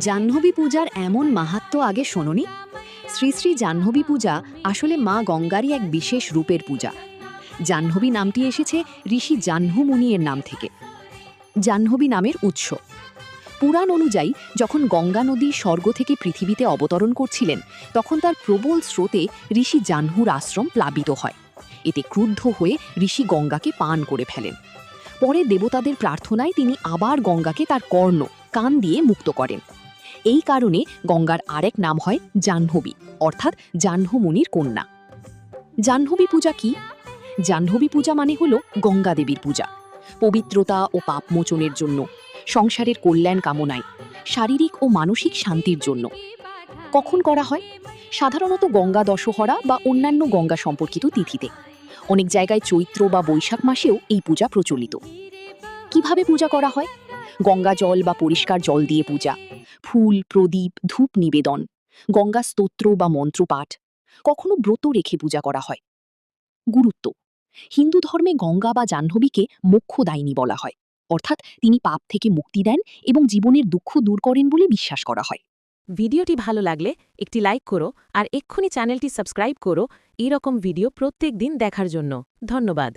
জাহ্নবী পূজার এমন মাহাত্ম্য আগে শোনোনি? শ্রী শ্রী জাহ্নবী পূজা আসলে মা গঙ্গারই এক বিশেষ রূপের পূজা। জাহ্নবী নামটি এসেছে ঋষি জাহ্নু মুনিয়ের নাম থেকে। জাহ্নবী নামের উৎস পুরাণ অনুযায়ী যখন গঙ্গা নদী স্বর্গ থেকে পৃথিবীতে অবতরণ করছিলেন, তখন তার প্রবল স্রোতে ঋষি জাহ্নুর আশ্রম প্লাবিত হয়। এতে ক্রুদ্ধ হয়ে ঋষি গঙ্গাকে পান করে ফেলেন। পরে দেবতাদের প্রার্থনায় তিনি আবার গঙ্গাকে তার কান দিয়ে মুক্ত করেন। এই কারণে গঙ্গার আরেক নাম হয় জাহ্নবী, অর্থাৎ জাহ্নু মুনির কন্যা। জাহ্নবী পূজা কি? জাহ্নবী পূজা মানে হলো গঙ্গা দেবীর পূজা। পবিত্রতা ও পাপমোচনের জন্য, সংসারের কল্যাণ কামনায়, শারীরিক ও মানসিক শান্তির জন্য। কখন করা হয়? সাধারণত গঙ্গা দশহরা বা অন্যান্য গঙ্গা সম্পর্কিত তিথিতে। অনেক জায়গায় চৈত্র বা বৈশাখ মাসেও এই পূজা প্রচলিত। কিভাবে পূজা করা হয়? গঙ্গা জল বা পরিষ্কার জল দিয়ে পূজা, ফুল, প্রদীপ, ধূপ নিবেদন, গঙ্গা স্তোত্র বা মন্ত্রপাঠ, কখনো ব্রত রেখে পূজা করা হয়। গুরুত্ব: হিন্দু ধর্মে গঙ্গা বা জাহ্নবীকে মোক্ষদায়িনী বলা হয়, অর্থাৎ তিনি পাপ থেকে মুক্তি দেন এবং জীবনের দুঃখ দূর করেন বলে বিশ্বাস করা হয়। ভিডিওটি ভালো লাগলে একটি লাইক করো আর এক্ষুনি চ্যানেলটি সাবস্ক্রাইব করো এরকম ভিডিও প্রত্যেক দিন দেখার জন্য। ধন্যবাদ।